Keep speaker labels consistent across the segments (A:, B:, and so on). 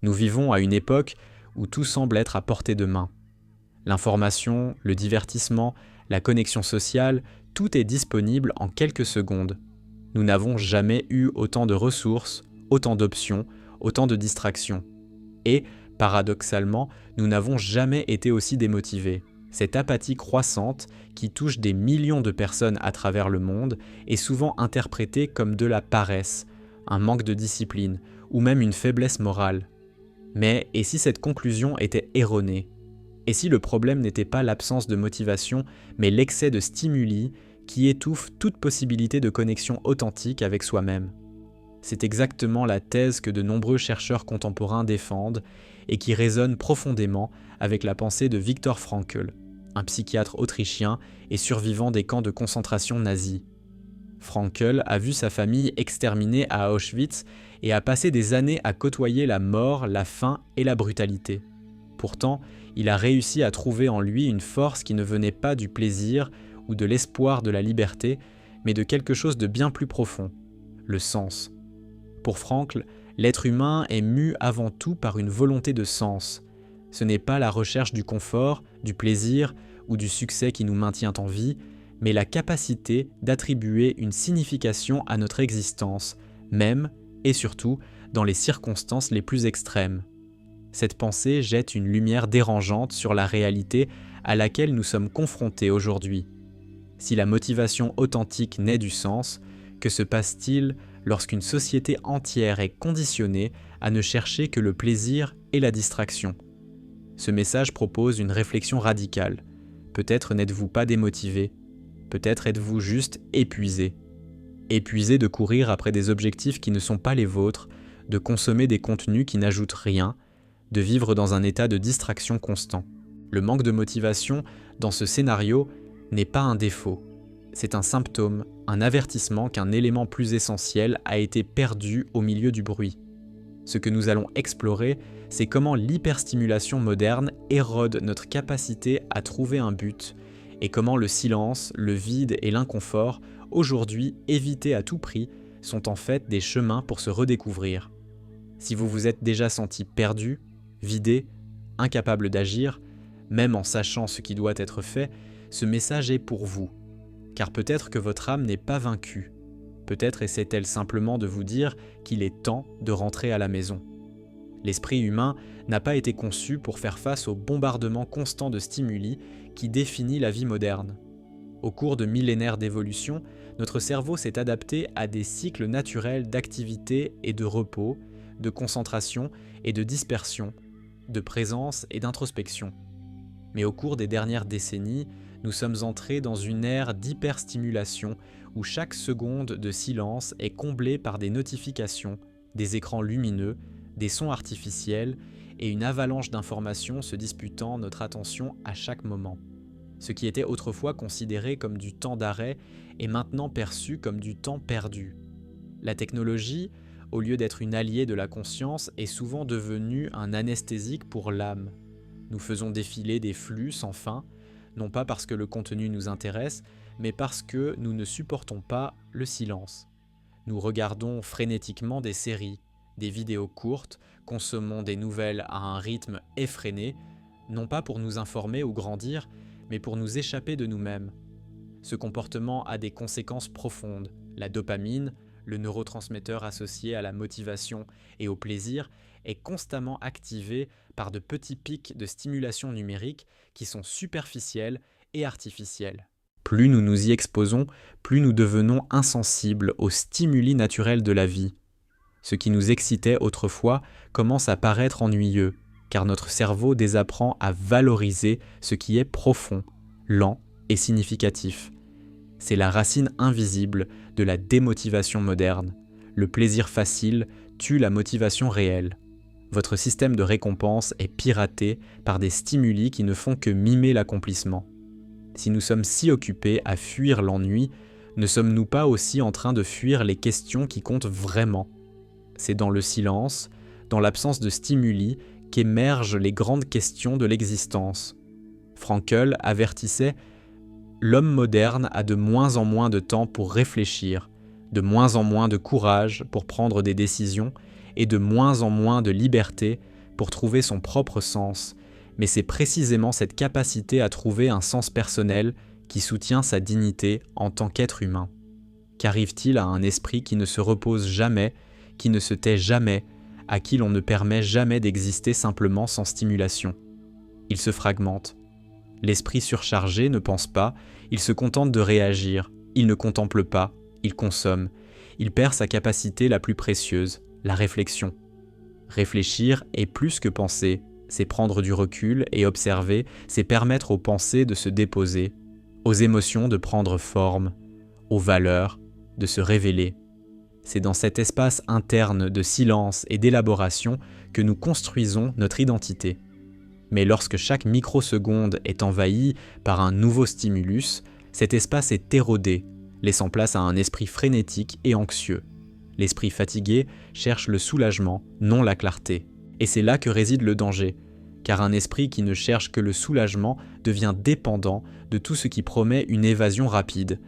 A: Nous vivons à une époque où tout semble être à portée de main. L'information, le divertissement, la connexion sociale, tout est disponible en quelques secondes. Nous n'avons jamais eu autant de ressources, autant d'options, autant de distractions. Et, paradoxalement, nous n'avons jamais été aussi démotivés. Cette apathie croissante, qui touche des millions de personnes à travers le monde, est souvent interprétée comme de la paresse, un manque de discipline, ou même une faiblesse morale. Mais et si cette conclusion était erronée ? Et si le problème n'était pas l'absence de motivation, mais l'excès de stimuli qui étouffe toute possibilité de connexion authentique avec soi-même ? C'est exactement la thèse que de nombreux chercheurs contemporains défendent et qui résonne profondément avec la pensée de Viktor Frankl, un psychiatre autrichien et survivant des camps de concentration nazis. Frankl a vu sa famille exterminée à Auschwitz et a passé des années à côtoyer la mort, la faim et la brutalité. Pourtant, il a réussi à trouver en lui une force qui ne venait pas du plaisir ou de l'espoir de la liberté, mais de quelque chose de bien plus profond, le sens. Pour Frankl, l'être humain est mu avant tout par une volonté de sens. Ce n'est pas la recherche du confort, du plaisir ou du succès qui nous maintient en vie, mais la capacité d'attribuer une signification à notre existence, même et surtout dans les circonstances les plus extrêmes. Cette pensée jette une lumière dérangeante sur la réalité à laquelle nous sommes confrontés aujourd'hui. Si la motivation authentique naît du sens, que se passe-t-il lorsqu'une société entière est conditionnée à ne chercher que le plaisir et la distraction ? Ce message propose une réflexion radicale. Peut-être n'êtes-vous pas démotivé, peut-être êtes-vous juste épuisé. Épuisé de courir après des objectifs qui ne sont pas les vôtres, de consommer des contenus qui n'ajoutent rien, de vivre dans un état de distraction constant. Le manque de motivation dans ce scénario n'est pas un défaut. C'est un symptôme, un avertissement qu'un élément plus essentiel a été perdu au milieu du bruit. Ce que nous allons explorer, c'est comment l'hyperstimulation moderne érode notre capacité à trouver un but et comment le silence, le vide et l'inconfort, aujourd'hui évités à tout prix, sont en fait des chemins pour se redécouvrir. Si vous vous êtes déjà senti perdu, vidé, incapable d'agir, même en sachant ce qui doit être fait, ce message est pour vous. Car peut-être que votre âme n'est pas vaincue. Peut-être essaie-t-elle simplement de vous dire qu'il est temps de rentrer à la maison. L'esprit humain n'a pas été conçu pour faire face au bombardement constant de stimuli qui définit la vie moderne. Au cours de millénaires d'évolution, notre cerveau s'est adapté à des cycles naturels d'activité et de repos, de concentration et de dispersion, de présence et d'introspection. Mais au cours des dernières décennies, nous sommes entrés dans une ère d'hyperstimulation où chaque seconde de silence est comblée par des notifications, des écrans lumineux, des sons artificiels et une avalanche d'informations se disputant notre attention à chaque moment. Ce qui était autrefois considéré comme du temps d'arrêt est maintenant perçu comme du temps perdu. La technologie, au lieu d'être une alliée de la conscience, est souvent devenue un anesthésique pour l'âme. Nous faisons défiler des flux sans fin, non pas parce que le contenu nous intéresse, mais parce que nous ne supportons pas le silence. Nous regardons frénétiquement des séries, des vidéos courtes, consommons des nouvelles à un rythme effréné, non pas pour nous informer ou grandir, mais pour nous échapper de nous-mêmes. Ce comportement a des conséquences profondes. La dopamine, le neurotransmetteur associé à la motivation et au plaisir, est constamment activé par de petits pics de stimulation numérique qui sont superficiels et artificiels. Plus nous nous y exposons, plus nous devenons insensibles aux stimuli naturels de la vie. Ce qui nous excitait autrefois commence à paraître ennuyeux, car notre cerveau désapprend à valoriser ce qui est profond, lent et significatif. C'est la racine invisible de la démotivation moderne. Le plaisir facile tue la motivation réelle. Votre système de récompense est piraté par des stimuli qui ne font que mimer l'accomplissement. Si nous sommes si occupés à fuir l'ennui, ne sommes-nous pas aussi en train de fuir les questions qui comptent vraiment ? C'est dans le silence, dans l'absence de stimuli, qu'émergent les grandes questions de l'existence. Frankl avertissait « L'homme moderne a de moins en moins de temps pour réfléchir, de moins en moins de courage pour prendre des décisions et de moins en moins de liberté pour trouver son propre sens, mais c'est précisément cette capacité à trouver un sens personnel qui soutient sa dignité en tant qu'être humain. Qu'arrive-t-il à un esprit qui ne se repose jamais, qui ne se tait jamais, à qui l'on ne permet jamais d'exister simplement sans stimulation? Il se fragmente. L'esprit surchargé ne pense pas, il se contente de réagir, il ne contemple pas, il consomme, il perd sa capacité la plus précieuse, la réflexion. Réfléchir est plus que penser, c'est prendre du recul et observer, c'est permettre aux pensées de se déposer, aux émotions de prendre forme, aux valeurs de se révéler. C'est dans cet espace interne de silence et d'élaboration que nous construisons notre identité. Mais lorsque chaque microseconde est envahie par un nouveau stimulus, cet espace est érodé, laissant place à un esprit frénétique et anxieux. L'esprit fatigué cherche le soulagement, non la clarté. Et c'est là que réside le danger, car un esprit qui ne cherche que le soulagement devient dépendant de tout ce qui promet une évasion rapide.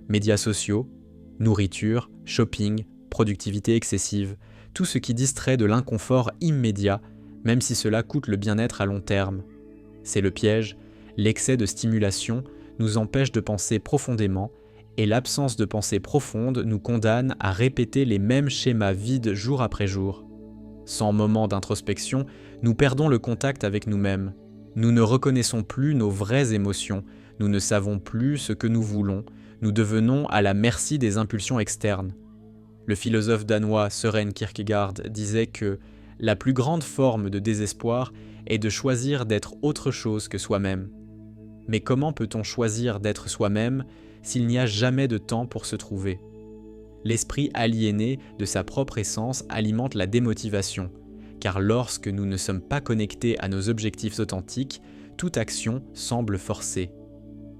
A: Médias sociaux, nourriture, shopping, productivité excessive, tout ce qui distrait de l'inconfort immédiat, même si cela coûte le bien-être à long terme. C'est le piège, l'excès de stimulation nous empêche de penser profondément, et l'absence de pensée profonde nous condamne à répéter les mêmes schémas vides jour après jour. Sans moment d'introspection, nous perdons le contact avec nous-mêmes. Nous ne reconnaissons plus nos vraies émotions, nous ne savons plus ce que nous voulons, nous devenons à la merci des impulsions externes. Le philosophe danois Søren Kierkegaard disait que la plus grande forme de désespoir est de choisir d'être autre chose que soi-même. Mais comment peut-on choisir d'être soi-même s'il n'y a jamais de temps pour se trouver? L'esprit aliéné de sa propre essence alimente la démotivation, car lorsque nous ne sommes pas connectés à nos objectifs authentiques, toute action semble forcée.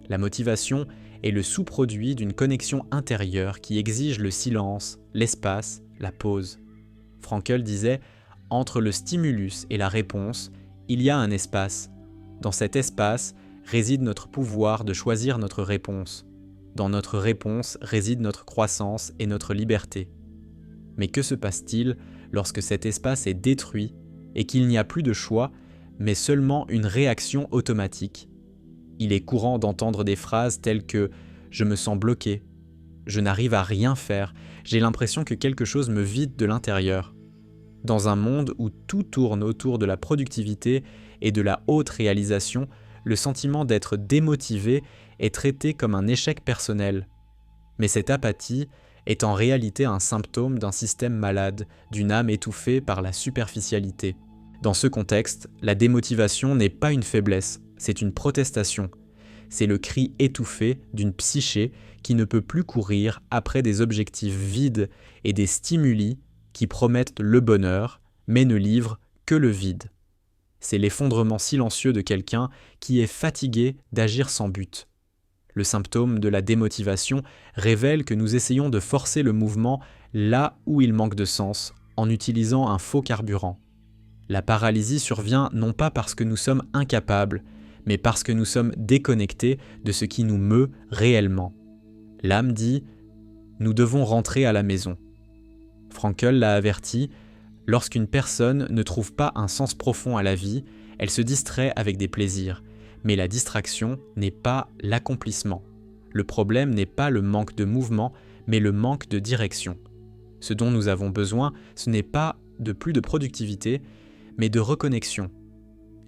A: La motivation est le sous-produit d'une connexion intérieure qui exige le silence, l'espace, la pause. Frankl disait « Entre le stimulus et la réponse, il y a un espace. Dans cet espace réside notre pouvoir de choisir notre réponse. Dans notre réponse réside notre croissance et notre liberté. » Mais que se passe-t-il lorsque cet espace est détruit et qu'il n'y a plus de choix, mais seulement une réaction automatique? Il est courant d'entendre des phrases telles que « je me sens bloqué »,« je n'arrive à rien faire, j'ai l'impression que quelque chose me vide de l'intérieur ». Dans un monde où tout tourne autour de la productivité et de la haute réalisation, le sentiment d'être démotivé est traité comme un échec personnel. Mais cette apathie est en réalité un symptôme d'un système malade, d'une âme étouffée par la superficialité. Dans ce contexte, la démotivation n'est pas une faiblesse, c'est une protestation. C'est le cri étouffé d'une psyché qui ne peut plus courir après des objectifs vides et des stimuli qui promettent le bonheur, mais ne livrent que le vide. C'est l'effondrement silencieux de quelqu'un qui est fatigué d'agir sans but. Le symptôme de la démotivation révèle que nous essayons de forcer le mouvement là où il manque de sens, en utilisant un faux carburant. La paralysie survient non pas parce que nous sommes incapables, mais parce que nous sommes déconnectés de ce qui nous meut réellement. L'âme dit « Nous devons rentrer à la maison ». Frankl l'a averti, lorsqu'une personne ne trouve pas un sens profond à la vie, elle se distrait avec des plaisirs. Mais la distraction n'est pas l'accomplissement. Le problème n'est pas le manque de mouvement, mais le manque de direction. Ce dont nous avons besoin, ce n'est pas de plus de productivité, mais de reconnexion.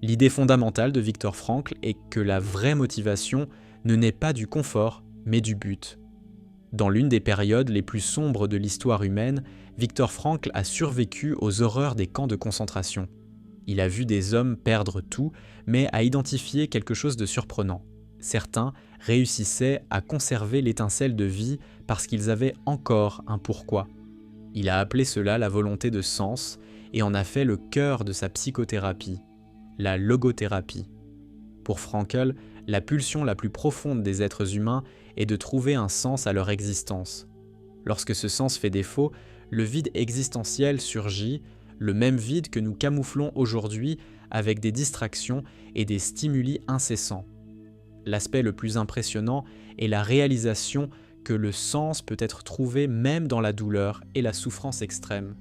A: L'idée fondamentale de Viktor Frankl est que la vraie motivation ne naît pas du confort, mais du but. Dans l'une des périodes les plus sombres de l'histoire humaine, Viktor Frankl a survécu aux horreurs des camps de concentration. Il a vu des hommes perdre tout, mais a identifié quelque chose de surprenant. Certains réussissaient à conserver l'étincelle de vie parce qu'ils avaient encore un pourquoi. Il a appelé cela la volonté de sens et en a fait le cœur de sa psychothérapie, la logothérapie. Pour Frankl, la pulsion la plus profonde des êtres humains est de trouver un sens à leur existence. Lorsque ce sens fait défaut, le vide existentiel surgit, le même vide que nous camouflons aujourd'hui avec des distractions et des stimuli incessants. L'aspect le plus impressionnant est la réalisation que le sens peut être trouvé même dans la douleur et la souffrance extrême.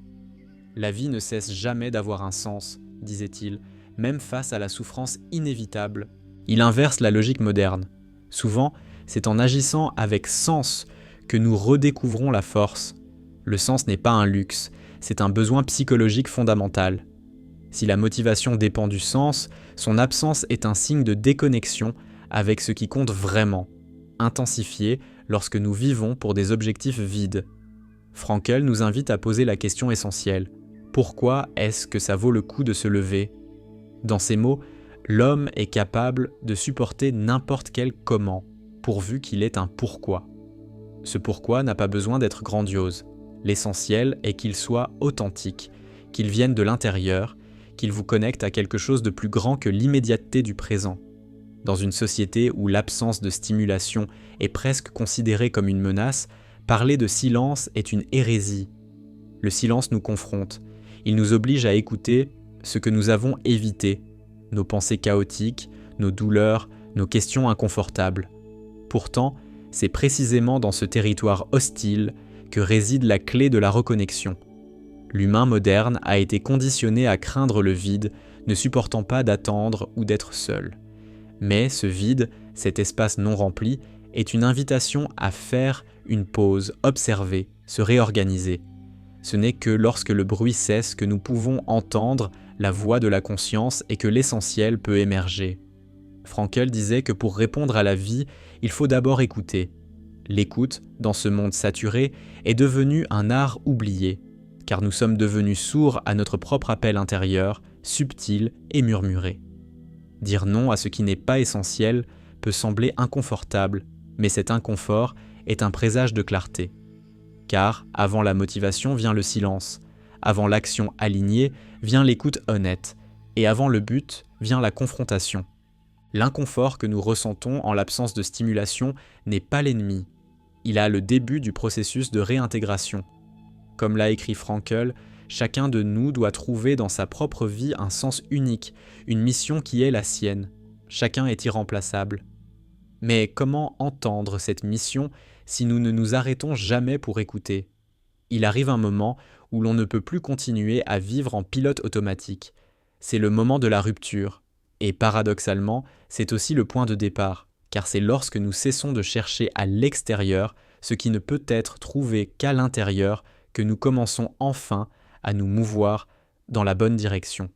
A: La vie ne cesse jamais d'avoir un sens, disait-il, même face à la souffrance inévitable. Il inverse la logique moderne. Souvent, c'est en agissant avec sens que nous redécouvrons la force. Le sens n'est pas un luxe, c'est un besoin psychologique fondamental. Si la motivation dépend du sens, son absence est un signe de déconnexion avec ce qui compte vraiment, intensifié lorsque nous vivons pour des objectifs vides. Frankl nous invite à poser la question essentielle. Pourquoi est-ce que ça vaut le coup de se lever ? Dans ces mots, l'homme est capable de supporter n'importe quel comment, pourvu qu'il ait un pourquoi. Ce pourquoi n'a pas besoin d'être grandiose. L'essentiel est qu'il soit authentique, qu'il vienne de l'intérieur, qu'il vous connecte à quelque chose de plus grand que l'immédiateté du présent. Dans une société où l'absence de stimulation est presque considérée comme une menace, parler de silence est une hérésie. Le silence nous confronte. Il nous oblige à écouter ce que nous avons évité, nos pensées chaotiques, nos douleurs, nos questions inconfortables. Pourtant, c'est précisément dans ce territoire hostile que réside la clé de la reconnexion. L'humain moderne a été conditionné à craindre le vide, ne supportant pas d'attendre ou d'être seul. Mais ce vide, cet espace non rempli, est une invitation à faire une pause, observer, se réorganiser. Ce n'est que lorsque le bruit cesse que nous pouvons entendre la voix de la conscience et que l'essentiel peut émerger. Frankl disait que pour répondre à la vie, il faut d'abord écouter. L'écoute, dans ce monde saturé, est devenue un art oublié, car nous sommes devenus sourds à notre propre appel intérieur, subtil et murmuré. Dire non à ce qui n'est pas essentiel peut sembler inconfortable, mais cet inconfort est un présage de clarté. Car avant la motivation vient le silence, avant l'action alignée vient l'écoute honnête, et avant le but vient la confrontation. L'inconfort que nous ressentons en l'absence de stimulation n'est pas l'ennemi. Il a le début du processus de réintégration. Comme l'a écrit Frankl, chacun de nous doit trouver dans sa propre vie un sens unique, une mission qui est la sienne. Chacun est irremplaçable. Mais comment entendre cette mission si nous ne nous arrêtons jamais pour écouter ? Il arrive un moment où l'on ne peut plus continuer à vivre en pilote automatique. C'est le moment de la rupture. Et paradoxalement, c'est aussi le point de départ, car c'est lorsque nous cessons de chercher à l'extérieur ce qui ne peut être trouvé qu'à l'intérieur que nous commençons enfin à nous mouvoir dans la bonne direction.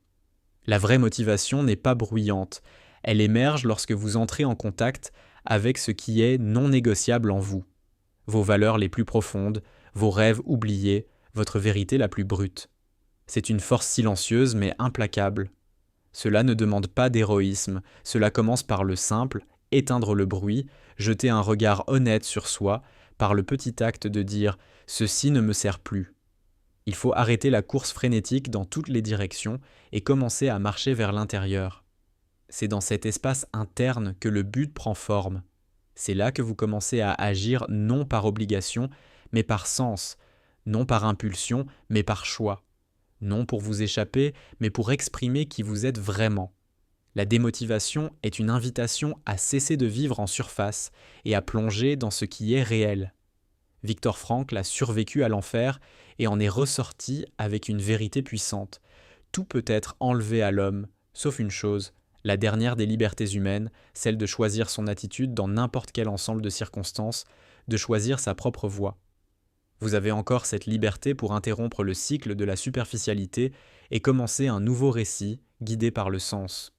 A: La vraie motivation n'est pas bruyante, elle émerge lorsque vous entrez en contact avec ce qui est non négociable en vous. Vos valeurs les plus profondes, vos rêves oubliés, votre vérité la plus brute. C'est une force silencieuse mais implacable. Cela ne demande pas d'héroïsme, cela commence par le simple, éteindre le bruit, jeter un regard honnête sur soi, par le petit acte de dire « ceci ne me sert plus ». Il faut arrêter la course frénétique dans toutes les directions et commencer à marcher vers l'intérieur. C'est dans cet espace interne que le but prend forme. C'est là que vous commencez à agir non par obligation, mais par sens, non par impulsion, mais par choix. Non pour vous échapper, mais pour exprimer qui vous êtes vraiment. La démotivation est une invitation à cesser de vivre en surface et à plonger dans ce qui est réel. Viktor Frankl a survécu à l'enfer et en est ressorti avec une vérité puissante. Tout peut être enlevé à l'homme, sauf une chose, la dernière des libertés humaines, celle de choisir son attitude dans n'importe quel ensemble de circonstances, de choisir sa propre voie. Vous avez encore cette liberté pour interrompre le cycle de la superficialité et commencer un nouveau récit guidé par le sens.